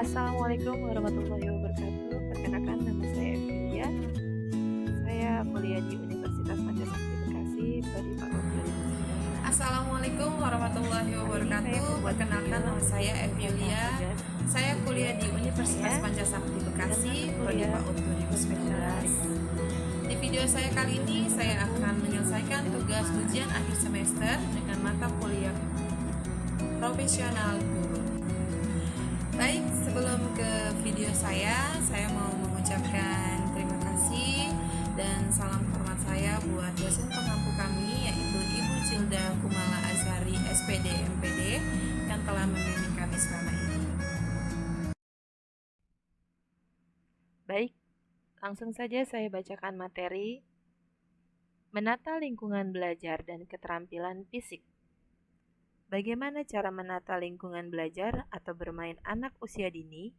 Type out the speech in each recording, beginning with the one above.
Assalamualaikum warahmatullahi wabarakatuh. Perkenalkan, nama saya Emilia. Saya kuliah di Universitas Pancasila Bekasi, Prodi PAUD 2019. Assalamualaikum warahmatullahi wabarakatuh. Perkenalkan, nama saya Emilia. Saya kuliah di Universitas Pancasila Bekasi, Prodi PAUD 2019. Di video saya kali ini, saya akan menyelesaikan tugas ujian akhir semester dengan mata kuliah profesional guru. Baik, sebelum ke video saya mau mengucapkan terima kasih dan salam hormat saya buat dosen pengampu kami, yaitu Ibu Cilda Kumala Azhari SPD MPD yang telah membimbing kami selama ini. Baik, langsung saja saya bacakan materi menata lingkungan belajar dan keterampilan fisik. Bagaimana cara menata lingkungan belajar atau bermain anak usia dini?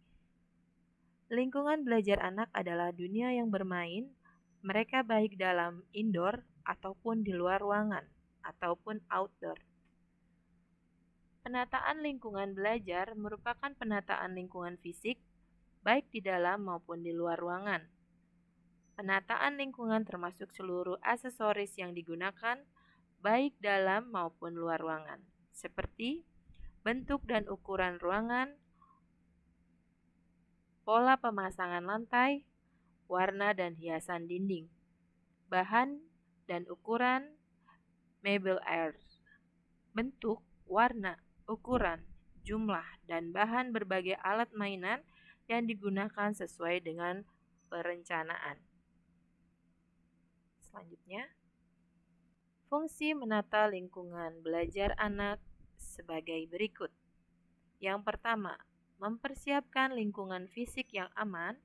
Lingkungan belajar anak adalah dunia yang bermain, mereka baik dalam indoor ataupun di luar ruangan ataupun outdoor. Penataan lingkungan belajar merupakan penataan lingkungan fisik, baik di dalam maupun di luar ruangan. Penataan lingkungan termasuk seluruh aksesoris yang digunakan, baik dalam maupun luar ruangan, seperti bentuk dan ukuran ruangan, pola pemasangan lantai, warna dan hiasan dinding, bahan dan ukuran mebel air, bentuk, warna, ukuran, jumlah, dan bahan berbagai alat mainan yang digunakan sesuai dengan perencanaan. Selanjutnya, fungsi menata lingkungan belajar anak sebagai berikut. Yang pertama, mempersiapkan lingkungan fisik yang aman,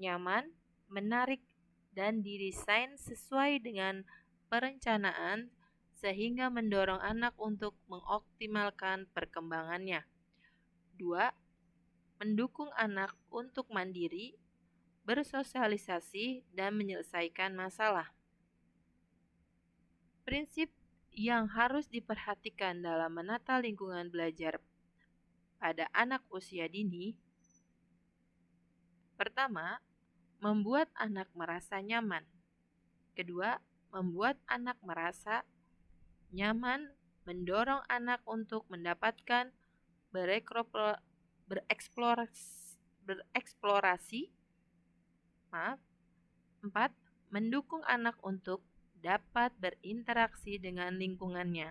nyaman, menarik, dan didesain sesuai dengan perencanaan sehingga mendorong anak untuk mengoptimalkan perkembangannya. 2. Mendukung anak untuk mandiri, bersosialisasi, dan menyelesaikan masalah. Prinsip yang harus diperhatikan dalam menata lingkungan belajar pada anak usia dini. Pertama, membuat anak merasa nyaman. Kedua, membuat anak merasa nyaman, mendorong anak untuk mendapatkan bereksplorasi. 4. Mendukung anak untuk dapat berinteraksi dengan lingkungannya.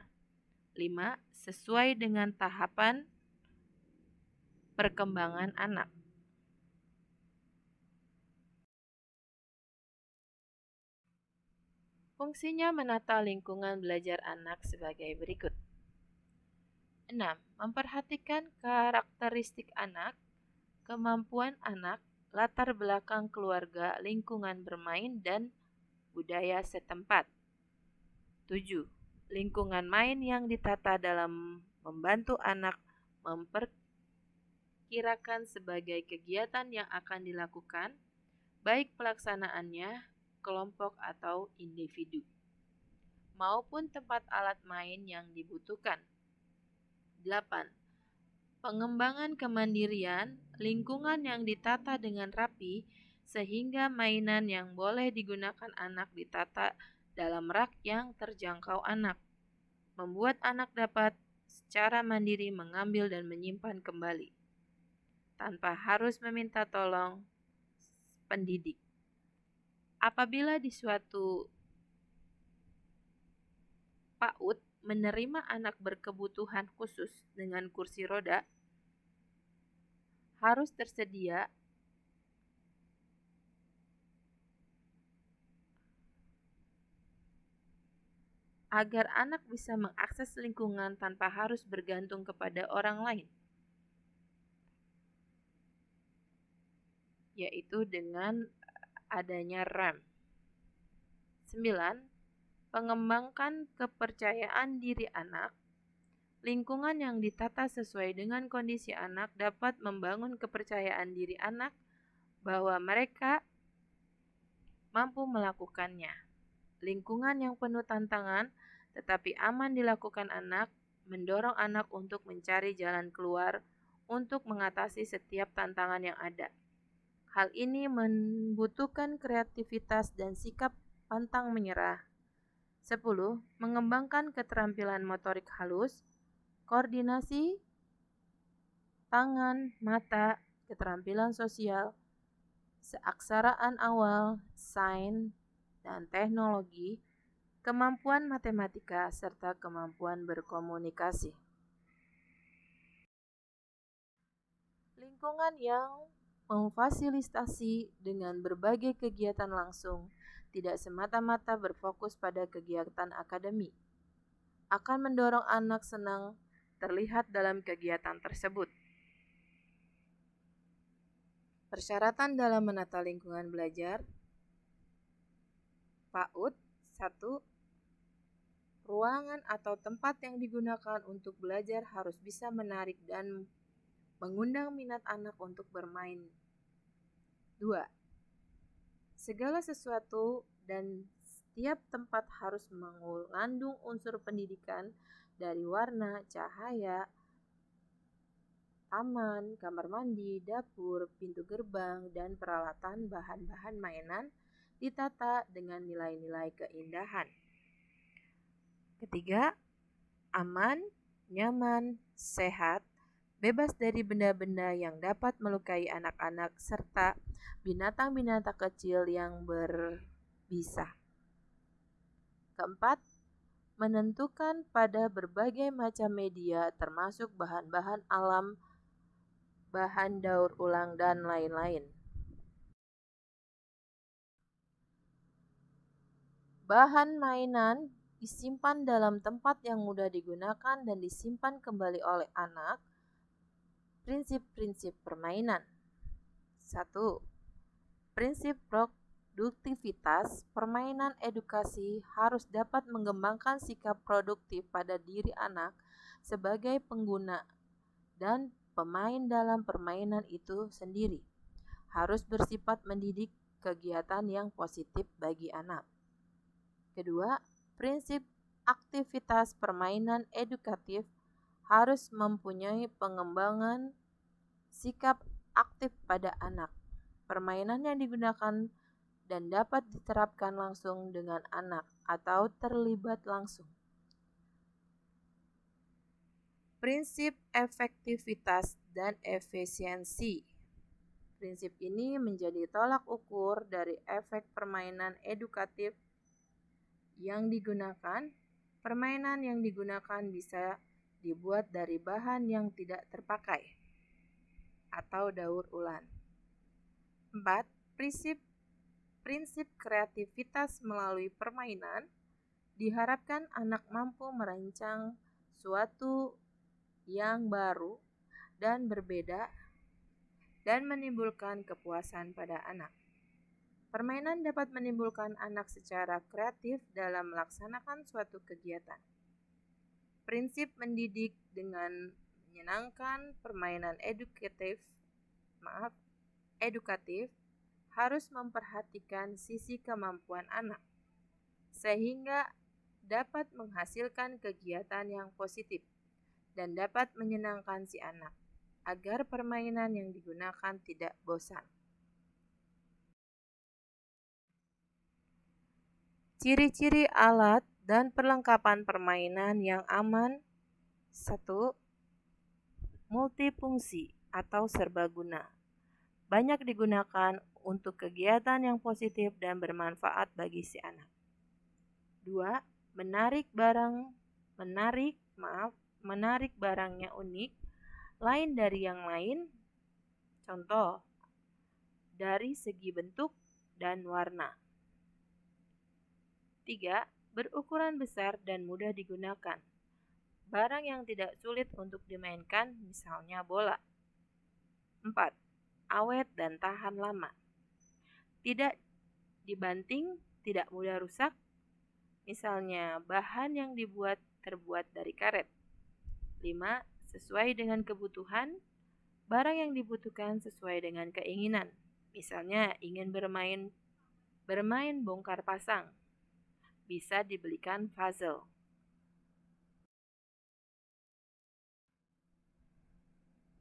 5. Sesuai dengan tahapan perkembangan anak. Fungsinya menata lingkungan belajar anak sebagai berikut. 6. Memperhatikan karakteristik anak, kemampuan anak, latar belakang keluarga, lingkungan bermain, dan budaya setempat. 7. Lingkungan main yang ditata dalam membantu anak memperkirakan sebagai kegiatan yang akan dilakukan, baik pelaksanaannya, kelompok atau individu, maupun tempat alat main yang dibutuhkan. 8. Pengembangan kemandirian, lingkungan yang ditata dengan rapi, sehingga mainan yang boleh digunakan anak ditata dalam rak yang terjangkau anak, membuat anak dapat secara mandiri mengambil dan menyimpan kembali, tanpa harus meminta tolong pendidik. Apabila di suatu PAUD menerima anak berkebutuhan khusus dengan kursi roda, harus tersedia agar anak bisa mengakses lingkungan tanpa harus bergantung kepada orang lain, yaitu dengan adanya rem. 9. Mengembangkan kepercayaan diri anak. Lingkungan yang ditata sesuai dengan kondisi anak dapat membangun kepercayaan diri anak bahwa mereka mampu melakukannya. Lingkungan yang penuh tantangan tetapi aman dilakukan anak mendorong anak untuk mencari jalan keluar untuk mengatasi setiap tantangan yang ada. Hal ini membutuhkan kreativitas dan sikap pantang menyerah. 10. Mengembangkan keterampilan motorik halus, koordinasi, tangan, mata, keterampilan sosial, keaksaraan awal, sains, dan teknologi, kemampuan matematika, serta kemampuan berkomunikasi. Lingkungan yang memfasilitasi dengan berbagai kegiatan langsung, tidak semata-mata berfokus pada kegiatan akademik, akan mendorong anak senang terlihat dalam kegiatan tersebut. Persyaratan dalam menata lingkungan belajar. PAUD 1. Ruangan atau tempat yang digunakan untuk belajar harus bisa menarik dan mengundang minat anak untuk bermain. 2. Segala sesuatu dan setiap tempat harus mengandung unsur pendidikan dari warna, cahaya, taman, kamar mandi, dapur, pintu gerbang, dan peralatan bahan-bahan mainan ditata dengan nilai-nilai keindahan. Ketiga, aman, nyaman, sehat, bebas dari benda-benda yang dapat melukai anak-anak serta binatang-binatang kecil yang berbisa. Keempat, menentukan pada berbagai macam media termasuk bahan-bahan alam, bahan daur ulang, dan lain-lain. Bahan mainan disimpan dalam tempat yang mudah digunakan dan disimpan kembali oleh anak. Prinsip-prinsip permainan. 1. Prinsip produktivitas. Permainan edukasi harus dapat mengembangkan sikap produktif pada diri anak sebagai pengguna dan pemain dalam permainan itu sendiri. Harus bersifat mendidik kegiatan yang positif bagi anak. Kedua, prinsip aktivitas permainan edukatif harus mempunyai pengembangan sikap aktif pada anak. Permainan yang digunakan dan dapat diterapkan langsung dengan anak atau terlibat langsung. Prinsip efektivitas dan efisiensi. Prinsip ini menjadi tolak ukur dari efek permainan edukatif yang digunakan. Permainan yang digunakan bisa dibuat dari bahan yang tidak terpakai atau daur ulang. 4. Prinsip kreativitas melalui permainan. Diharapkan anak mampu merancang suatu yang baru dan berbeda dan menimbulkan kepuasan pada anak. Permainan dapat menimbulkan anak secara kreatif dalam melaksanakan suatu kegiatan. Prinsip mendidik dengan menyenangkan. Permainan edukatif harus memperhatikan sisi kemampuan anak, sehingga dapat menghasilkan kegiatan yang positif dan dapat menyenangkan si anak, agar permainan yang digunakan tidak bosan. Ciri-ciri alat dan perlengkapan permainan yang aman. 1. Multifungsi atau serbaguna. Banyak digunakan untuk kegiatan yang positif dan bermanfaat bagi si anak. 2. Menarik barangnya unik, lain dari yang lain. Contoh, dari segi bentuk dan warna. 3. Berukuran besar dan mudah digunakan. Barang yang tidak sulit untuk dimainkan, misalnya bola. 4. Awet dan tahan lama. Tidak dibanting, tidak mudah rusak. Misalnya, bahan yang terbuat dari karet. 5. Sesuai dengan kebutuhan. Barang yang dibutuhkan sesuai dengan keinginan. Misalnya, ingin bermain bongkar pasang. Bisa dibelikan puzzle.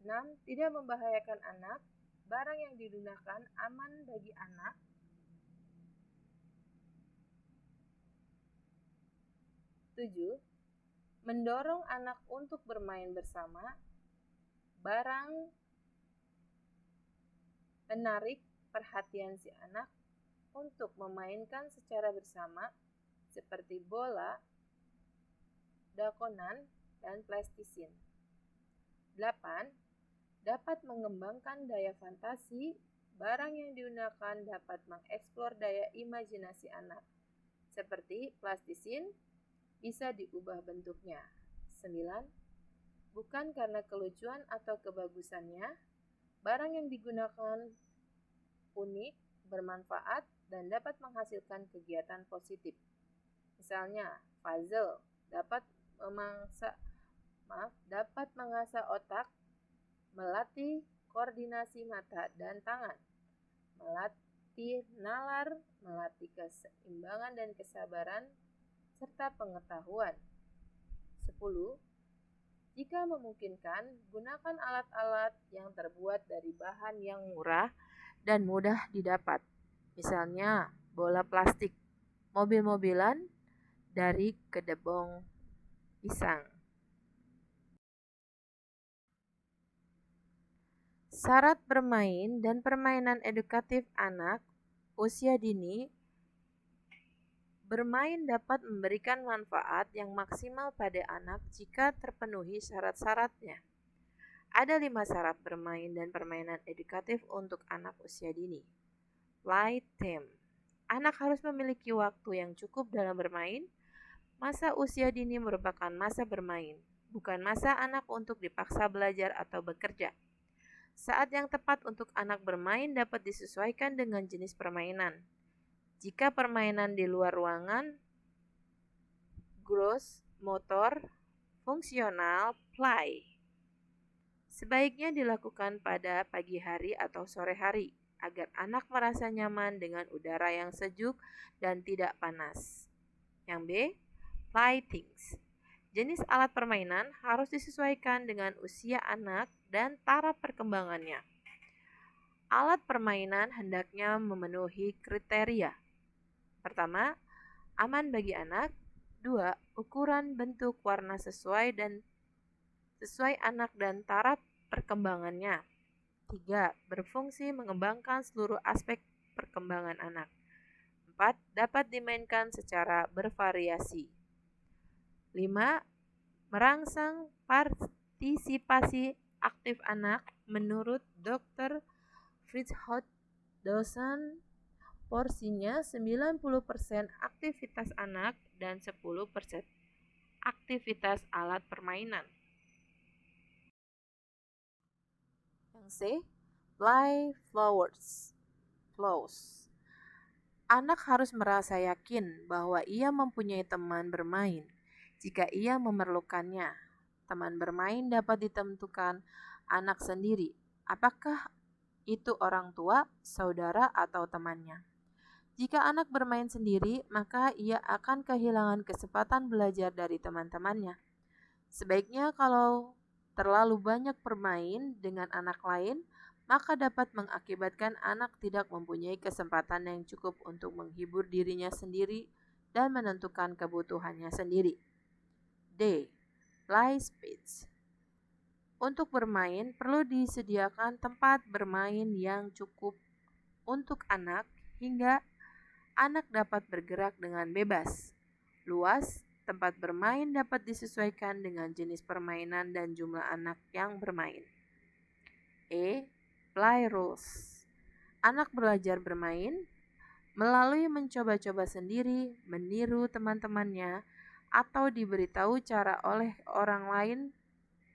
6. Tidak membahayakan anak. Barang yang digunakan aman bagi anak. 7. Mendorong anak untuk bermain bersama. Barang menarik perhatian si anak untuk memainkan secara bersama seperti bola, dakonan, dan plastisine. 8. Dapat mengembangkan daya fantasi. Barang yang digunakan dapat mengeksplor daya imajinasi anak. Seperti plastisine bisa diubah bentuknya. 9. Bukan karena kelucuan atau kebagusannya, barang yang digunakan unik, bermanfaat, dan dapat menghasilkan kegiatan positif. Misalnya, puzzle dapat mengasah otak, melatih koordinasi mata dan tangan, melatih nalar, melatih keseimbangan dan kesabaran, serta pengetahuan. 10. Jika memungkinkan, gunakan alat-alat yang terbuat dari bahan yang murah dan mudah didapat. Misalnya, bola plastik, mobil-mobilan dari kedebong pisang. Syarat bermain dan permainan edukatif anak usia dini. Bermain dapat memberikan manfaat yang maksimal pada anak jika terpenuhi syarat-syaratnya. Ada 5 syarat bermain dan permainan edukatif untuk anak usia dini. Playtime. Anak harus memiliki waktu yang cukup dalam bermain. Masa usia dini merupakan masa bermain, bukan masa anak untuk dipaksa belajar atau bekerja. Saat yang tepat untuk anak bermain dapat disesuaikan dengan jenis permainan. Jika permainan di luar ruangan, gross motor, fungsional, play. Sebaiknya dilakukan pada pagi hari atau sore hari, agar anak merasa nyaman dengan udara yang sejuk dan tidak panas. Yang B, play things. Jenis alat permainan harus disesuaikan dengan usia anak dan taraf perkembangannya. Alat permainan hendaknya memenuhi kriteria. Pertama, aman bagi anak. 2. Ukuran, bentuk, warna sesuai anak dan taraf perkembangannya. 3. Berfungsi mengembangkan seluruh aspek perkembangan anak. 4. Dapat dimainkan secara bervariasi. 5. Merangsang partisipasi aktif anak. Menurut Dr. Fritjof Dosen, porsinya 90% aktivitas anak dan 10% aktivitas alat permainan. Yang C, play flows. Anak harus merasa yakin bahwa ia mempunyai teman bermain jika ia memerlukannya. Teman bermain dapat ditentukan anak sendiri, apakah itu orang tua, saudara, atau temannya. Jika anak bermain sendiri, maka ia akan kehilangan kesempatan belajar dari teman-temannya. Sebaiknya kalau terlalu banyak bermain dengan anak lain, maka dapat mengakibatkan anak tidak mempunyai kesempatan yang cukup untuk menghibur dirinya sendiri dan menentukan kebutuhannya sendiri. D. Play space. Untuk bermain, perlu disediakan tempat bermain yang cukup untuk anak hingga anak dapat bergerak dengan bebas. Luas, tempat bermain dapat disesuaikan dengan jenis permainan dan jumlah anak yang bermain. E. Play rules. Anak belajar bermain melalui mencoba-coba sendiri, meniru teman-temannya, atau diberitahu cara oleh orang lain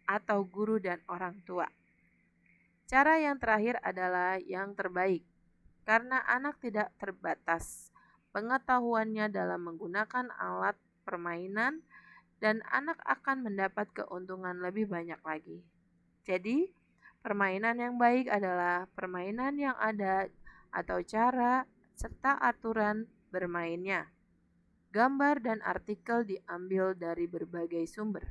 atau guru dan orang tua. Cara yang terakhir adalah yang terbaik, karena anak tidak terbatas pengetahuannya dalam menggunakan alat permainan dan anak akan mendapat keuntungan lebih banyak lagi. Jadi, permainan yang baik adalah permainan yang ada atau cara serta aturan bermainnya. Gambar dan artikel diambil dari berbagai sumber.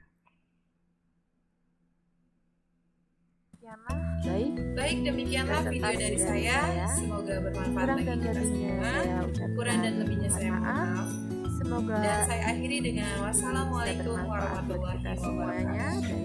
demikianlah. Baik. Baik, demikianlah video dari saya. Semoga bermanfaat bagi kita semua. Kurang dan lebihnya saya mohon maaf. Semoga Dan saya akhiri dengan wassalamualaikum warahmatullahi wabarakatuh.